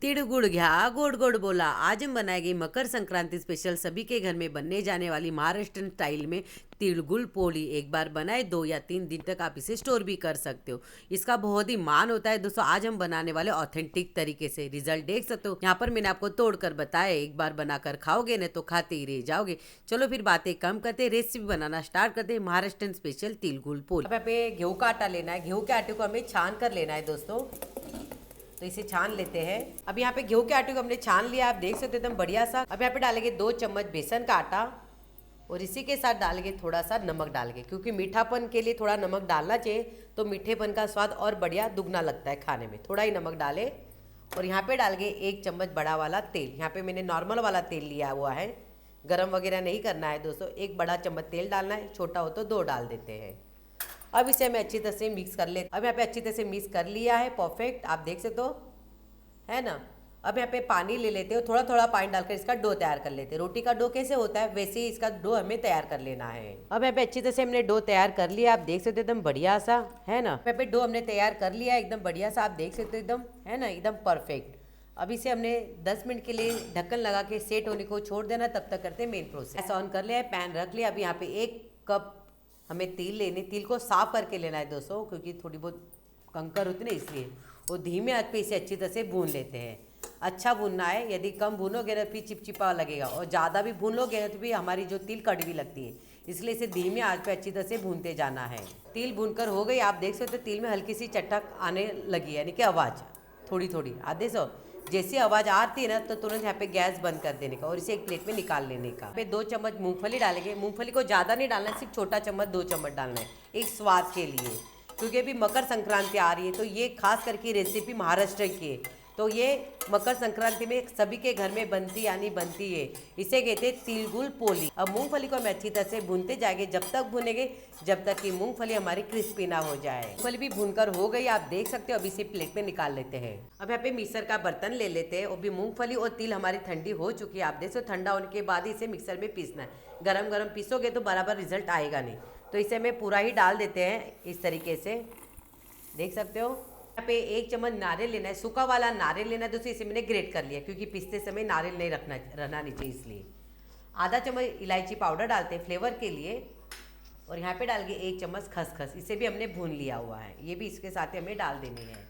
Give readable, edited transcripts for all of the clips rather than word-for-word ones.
तिड़ गुड़ घ्या गोड गोड बोला। आज हम बनाएंगे मकर संक्रांति स्पेशल सभी के घर में बनने जाने वाली महाराष्ट्रन स्टाइल में तिड़गुल पोली। एक बार बनाए 2 या 3 दिन तक आप इसे स्टोर भी कर सकते हो। इसका बहुत ही मान होता है दोस्तों। आज हम बनाने वाले ऑथेंटिक तरीके से। रिजल्ट देख सकते हो यहाँ पर मैंने आपको तोड़कर बताया। एक बार बनाकर खाओगे ना तो खाते ही रह जाओगे। चलो फिर बातें कम करते, रेसिपी बनाना स्टार्ट करते हैं। महाराष्ट्रन स्पेशल तिलगुल पोली। अब यहाँ पे गेहूं का आटा लेना है। गेहूं के आटे को हमें छान कर लेना है दोस्तों। तो इसे छान लेते हैं। अब यहाँ पे गेहूं के आटे को हमने छान लिया, आप देख सकते हो एकदम बढ़िया सा। अब यहाँ पे डालेंगे 2 चम्मच बेसन का आटा और इसी के साथ डालेंगे थोड़ा सा नमक डालेंगे, क्योंकि मीठापन के लिए थोड़ा नमक डालना चाहिए तो मीठेपन का स्वाद और बढ़िया दुगना लगता है खाने में। थोड़ा ही नमक डालें और यहाँ पे डालेंगे 1 चम्मच बड़ा वाला तेल। यहाँ पे मैंने नॉर्मल वाला तेल लिया हुआ है, गरम वगैरह नहीं करना है दोस्तों। 1 बड़ा चम्मच तेल डालना है, छोटा हो तो 2 डाल देते हैं। अब इसे हमें अच्छी तरह से मिक्स कर ले। अब यहाँ पे अच्छी तरह से मिक्स कर लिया है, परफेक्ट, आप देख सकते हो, है ना। अब यहाँ पे पानी ले लेते हो, थोड़ा थोड़ा पानी डालकर इसका डो तैयार कर लेते हैं। रोटी का डो कैसे होता है वैसे ही इसका डो हमें तैयार कर लेना है। अब यहाँ पे अच्छी तरह से हमने डो तैयार कर लिया, आप देख सकते हो एकदम बढ़िया सा, है ना। यहाँ पे डो हमने तैयार कर लिया एकदम बढ़िया सा, आप देख सकते हो एकदम, है ना, एकदम परफेक्ट। अब इसे हमने 10 मिनट के लिए ढक्कन लगा के सेट होने को छोड़ देना। तब तक करते हैं मेन प्रोसेस। गैस ऑन कर लिया है, पैन रख लिया। अब यहाँ पे 1 कप हमें तिल लेने, तिल को साफ करके लेना है दोस्तों, क्योंकि थोड़ी बहुत कंकर होती है ना, इसलिए वो धीमे आंच पे इसे अच्छी तरह से भून लेते हैं। अच्छा भूनना है, यदि कम भूनोगे ना फिर चिपचिपा लगेगा, और ज़्यादा भी भून लोगे ना तो भी हमारी जो तिल कड़वी लगती है, इसलिए इसे धीमे आंच पे अच्छी तरह से भूनते जाना है। तिल भूनकर हो गई, आप देख सकते हो तिल में हल्की सी चटक आने लगी है, यानी कि आवाज़ थोड़ी थोड़ी, आप देख सकते। जैसी आवाज़ आती है ना तो तुरंत यहाँ पे गैस बंद कर देने का और इसे एक प्लेट में निकाल लेने का। पे 2 चम्मच मूंगफली डालेंगे। मूंगफली को ज़्यादा नहीं डालना है, सिर्फ छोटा चम्मच 2 चम्मच डालना है एक स्वाद के लिए, क्योंकि अभी मकर संक्रांति आ रही है तो ये खास करके रेसिपी महाराष्ट्र की है। तो ये मकर संक्रांति में सभी के घर में बनती यानी बनती है। इसे कहते हैं तिलगुल पोली। अब मूंगफली को हम अच्छी तरह से भूनते जाएंगे, जब तक भुनेंगे जब तक कि मूंगफली हमारी क्रिस्पी ना हो जाए। मूंगफली भी भूनकर हो गई, आप देख सकते हो। अब इसे प्लेट में निकाल लेते हैं। अब यहाँ पे मिक्सर का बर्तन ले लेते हैं। और भी मूंगफली और तिल हमारी ठंडी हो चुकी है, आप देख सकते हो। ठंडा होने के बाद ही इसे मिक्सर में पीसना है। गरम गरम पीसोगे तो बराबर रिजल्ट आएगा नहीं, तो इसे हमें पूरा ही डाल देते हैं इस तरीके से, देख सकते हो। यहाँ पे 1 चम्मच नारियल लेना है, सूखा वाला नारियल लेना है दोस्तों। इसे मैंने ग्रेट कर लिया, क्योंकि पीसते समय नारियल नहीं रहना नहीं चाहिए, इसलिए। आधा चम्मच इलायची पाउडर डालते हैं फ्लेवर के लिए। और यहाँ पे डाल के 1 चम्मच खसखस, इसे भी हमने भून लिया हुआ है, ये भी इसके साथ ही हमें डाल देनी है।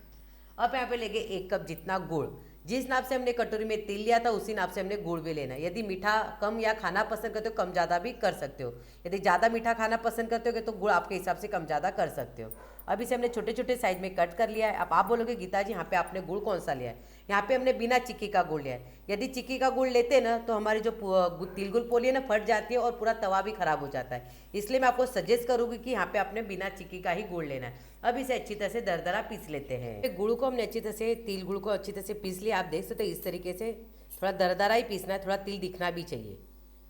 अब यहाँ पे लेंगे 1 कप जितना गुड़। जिस नाप से हमने कटोरी में तिल लिया था उसी नाप से हमने गुड़ भी लेना है। यदि मीठा कम या खाना पसंद करते हो कम ज़्यादा भी कर सकते हो। यदि ज़्यादा मीठा खाना पसंद करते हो तो गुड़ आपके हिसाब से कम ज़्यादा कर सकते हो। अब इसे हमने छोटे छोटे साइज में कट कर लिया है। अब आप बोलोगे गीता जी यहाँ पे आपने गुड़ कौन सा लिया है? यहाँ पे हमने बिना चिक्की का गुड़ लिया है। यदि चिक्की का गुड़ लेते ना तो हमारी जो तिलगुल पोली है ना फट जाती है और पूरा तवा भी खराब हो जाता है, इसलिए मैं आपको सजेस्ट करूँगी कि यहाँ पे आपने बिना चिक्की का ही गुड़ लेना है। अब इसे अच्छी तरह से दरदरा पीस लेते हैं। गुड़ को हमने अच्छी तरह से, तिल गुड़ को अच्छी तरह से पीस लिया, आप देख सकते हो। इस तरीके से थोड़ा दरदरा ही पीसना है, थोड़ा तिल दिखना भी चाहिए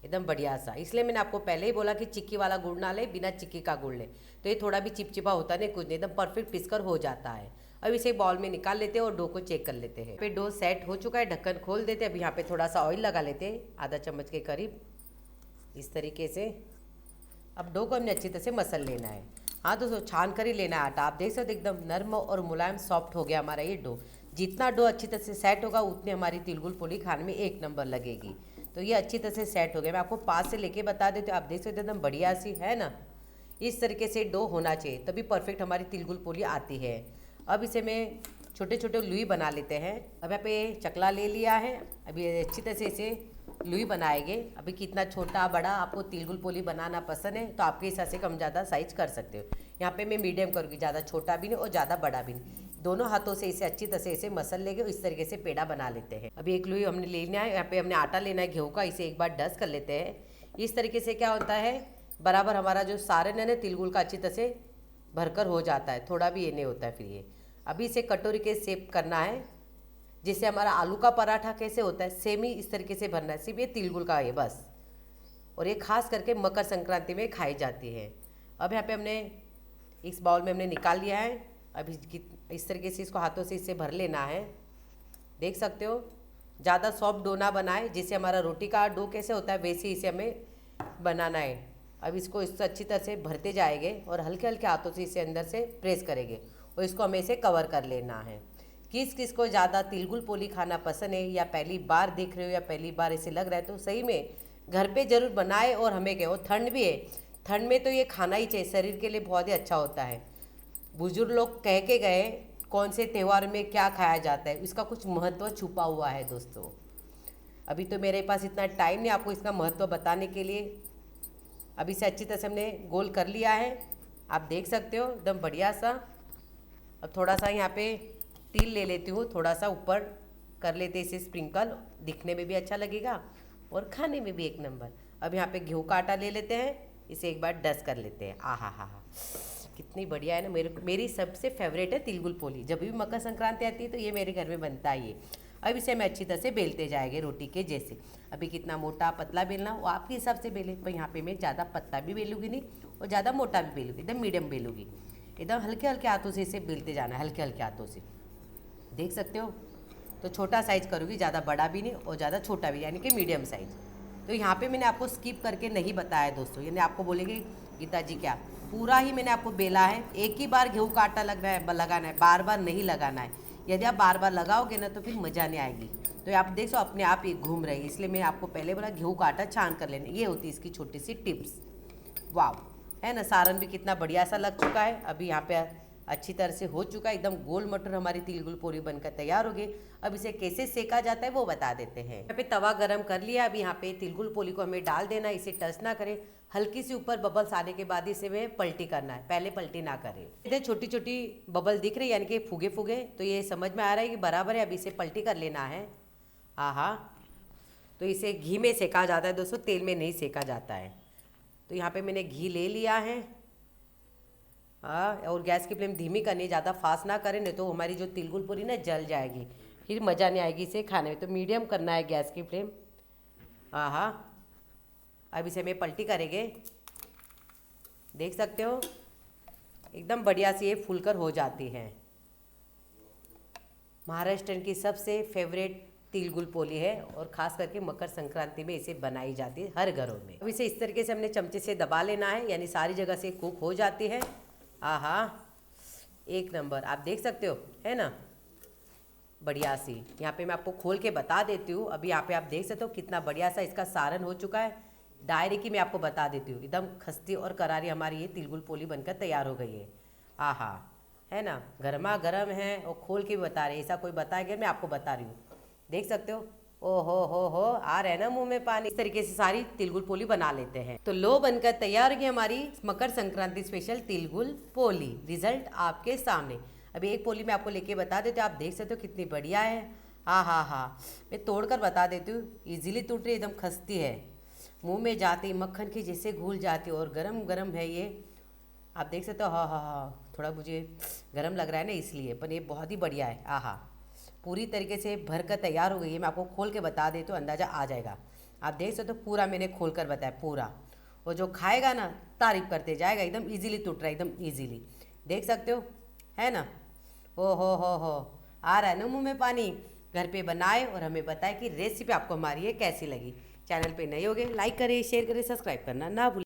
एकदम बढ़िया सा। इसलिए मैंने आपको पहले ही बोला कि चिक्की वाला गुड़ ना ले, बिना चिक्की का गुड़ ले, तो ये थोड़ा भी चिपचिपा होता नहीं, कुछ नहीं, एकदम परफेक्ट पीसकर हो जाता है। अब इसे बाउल में निकाल लेते हैं और डो को चेक कर लेते हैं। पे डो सेट हो चुका है, ढक्कन खोल देते हैं। अब यहाँ पे थोड़ा सा ऑयल लगा लेते हैं, आधा चम्मच के करीब, इस तरीके से। अब डो को हमने अच्छी तरह से मसल लेना है। हाँ दोस्तों, छान कर ही लेना है आटा, आप देख सकते हो एकदम नर्म और मुलायम सॉफ्ट हो गया हमारा ये डो। जितना डो अच्छी तरह से सेट होगा उतनी हमारी तिलगुल पोली खाने में 1 नंबर लगेगी। तो ये अच्छी तरह से सेट हो गया। मैं आपको पास से लेके बता देती हूँ, आप देख सकते हो एकदम बढ़िया सी, है ना। इस तरीके से डो होना चाहिए, तभी परफेक्ट हमारी तिलगुल पोली आती है। अब इसे में छोटे छोटे लुई बना लेते हैं। अब यहाँ पे चकला ले लिया है, अभी अच्छी तरह से इसे लुई बनाएंगे। अभी कितना छोटा बड़ा आपको तिलगुल पोली बनाना पसंद है तो आपके हिसाब से कम ज़्यादा साइज कर सकते हो। यहाँ पे मैं मीडियम करूँगी, ज़्यादा छोटा भी नहीं और ज़्यादा बड़ा भी नहीं। दोनों हाथों से इसे अच्छी तरह से इसे मसल लेंगे, इस तरीके से पेड़ा बना लेते हैं। अभी एक लुई हमने लेना है, यहाँ पे हमने आटा लेना है गेहूँ का, इसे एक बार डस्ट कर लेते हैं। इस तरीके से क्या होता है, बराबर हमारा जो सारे है तिलगुल का अच्छी तरह से भरकर हो जाता है, थोड़ा भी ये नहीं होता है फिर ये। अभी इसे कटोरी के शेप करना है, जैसे हमारा आलू का पराठा कैसे होता है सेम ही इस तरीके से भरना है, सिर्फ ये तिलगुल का है बस। और ये खास करके मकर संक्रांति में खाई जाती है। अब यहाँ पे हमने इस बाउल में हमने निकाल लिया है। अभी इस तरीके से इसको हाथों से इसे भर लेना है, देख सकते हो। ज़्यादा सॉफ्ट डो ना बनाए, जैसे हमारा रोटी का डो कैसे होता है वैसे इसे हमें बनाना है। अब इसको इससे अच्छी तरह से भरते जाएंगे और हल्के हल्के हाथों से इसे अंदर से प्रेस करेंगे और इसको हमें इसे कवर कर लेना है। किस किस को ज़्यादा तिलगुल पोली खाना पसंद है, या पहली बार देख रहे हो या पहली बार इसे लग रहा है, तो सही में घर पे ज़रूर बनाए। और हमें क्या, और ठंड भी है, ठंड में तो ये खाना ही चाहिए, शरीर के लिए बहुत ही अच्छा होता है। बुजुर्ग लोग कह के गए कौन से त्यौहार में क्या खाया जाता है, इसका कुछ महत्व छुपा हुआ है दोस्तों। अभी तो मेरे पास इतना टाइम नहीं आपको इसका महत्व बताने के लिए। अभी से अच्छी तरह से हमने गोल कर लिया है, आप देख सकते हो एकदम बढ़िया सा। अब थोड़ा सा यहाँ पे तिल ले लेती हूँ, थोड़ा सा ऊपर कर लेते इसे स्प्रिंकल, दिखने में भी अच्छा लगेगा और खाने में भी एक नंबर। अब यहाँ पे गेहूँ का आटा ले लेते हैं, इसे एक बार डस्ट कर लेते हैं। हा, कितनी बढ़िया है ना। मेरी सबसे फेवरेट है तिलगुल पोली। जब भी मकर संक्रांति आती है तो ये मेरे घर में बनता ही है। अब इसे मैं अच्छी तरह से बेलते जाएंगे रोटी के जैसे। अभी कितना मोटा पतला बेलना वो आपके हिसाब से बेले, पर यहाँ पे मैं ज़्यादा पतला भी बेलूँगी नहीं और ज़्यादा मोटा भी बेलूँगी, एकदम मीडियम बेलूँगी। एकदम हल्के हल्के हाथों से इसे बेलते जाना है, हल्के हल्के हाथों से, देख सकते हो। तो छोटा साइज़ करूँगी, ज़्यादा बड़ा भी नहीं और ज़्यादा छोटा भी, यानी कि मीडियम साइज़। तो यहाँ पे मैंने आपको स्किप करके नहीं बताया दोस्तों, यानी आपको बोलेंगे गीता जी क्या, पूरा ही मैंने आपको बेला है। एक ही बार गेहूँ का आटा लगाना है, बार बार नहीं लगाना है। यदि आप बार बार लगाओगे ना तो फिर मज़ा नहीं आएगी। तो आप देख सो अपने आप ही घूम रही है, इसलिए मैं आपको पहले बोला गेहूँ का आटा छान कर लेना। ये होती है इसकी छोटी सी टिप्स। वाह, है ना। सारण भी कितना बढ़िया सा लग चुका है। अभी यहाँ पे अच्छी तरह से हो चुका है, एकदम गोल मटर हमारी तिलगुल पोली बनकर तैयार हो गई। अब इसे कैसे सेका जाता है वो बता देते हैं। यहाँ पे तवा गरम कर लिया। अभी यहाँ पे तिलगुल पोली को हमें डाल देना, इसे टच ना करें। हल्की सी ऊपर बबल्स आने के बाद इसे में पलटी करना है, पहले पलटी ना करें। इधर छोटी छोटी बबल दिख रही है, यानी कि फूगे फूगे, तो ये समझ में आ रहा है कि बराबर है। अभी इसे पलटी कर लेना है। हाँ, तो इसे घी में सेका जाता है दोस्तों, तेल में नहीं सेका जाता है। तो यहाँ पे मैंने घी ले लिया है। और गैस की फ्लेम धीमी करनी, ज़्यादा फास्ट ना करें, नहीं तो हमारी जो तिलगुल पूरी ना जल जाएगी, फिर मज़ा नहीं आएगी इसे खाने में। तो मीडियम करना है गैस की फ्लेम। हाँ, अब इसे मैं पलटी करेंगे, देख सकते हो एकदम बढ़िया से ये फूलकर हो जाती है। महाराष्ट्र की सबसे फेवरेट तिलगुल पोली है और ख़ास करके मकर संक्रांति में इसे बनाई जाती है हर घरों में। अब इसे इस तरीके से हमने चमचे से दबा लेना है, यानी सारी जगह से कुक हो जाती है। एक नंबर, आप देख सकते हो, है ना, बढ़िया सी। यहाँ पे मैं आपको खोल के बता देती हूँ। अभी यहाँ पे आप देख सकते हो कितना बढ़िया सा इसका सारण हो चुका है। डायरेक्ट ही मैं आपको बता देती हूँ, एकदम खस्ती और करारी हमारी ये तिलगुल पोली बनकर तैयार हो गई है। है ना, गर्मा गर्म है और खोल के भी बता रहे, ऐसा कोई बताएगा, मैं आपको बता रही हूँ, देख सकते हो। ओ हो, आ रहे ना मुंह में पानी। इस तरीके से सारी तिलगुल पोली बना लेते हैं। तो लो बनकर तैयार होगी हमारी मकर संक्रांति स्पेशल तिलगुल पोली। रिजल्ट आपके सामने। अभी एक पोली मैं आपको लेके बता देती हूँ, आप देख सकते हो कितनी बढ़िया है। मैं तोड़कर बता देती हूँ, इजीली टूट रही, एकदम खस्ती है, मुंह में जाती मक्खन की जैसे घुल जाती, और गरम गरम है ये, आप देख सकते हो। थोड़ा मुझे गरम लग रहा है ना इसलिए, पर ये बहुत ही बढ़िया है। पूरी तरीके से भर कर तैयार हो गई है। मैं आपको खोल के बता दे तो अंदाज़ा आ जाएगा। आप देख सकते हो पूरा मैंने खोल कर बताया पूरा, और जो खाएगा ना तारीफ करते जाएगा। एकदम इजीली टूट रहा है, एकदम इजीली, देख सकते हो, है ना। ओ हो, आ रहा है ना मुंह में पानी। घर पे बनाए और हमें बताए कि रेसिपी आपको हमारी ये कैसी लगी। चैनल पे नए होगे लाइक करें, शेयर करें, सब्सक्राइब करना ना भूलें।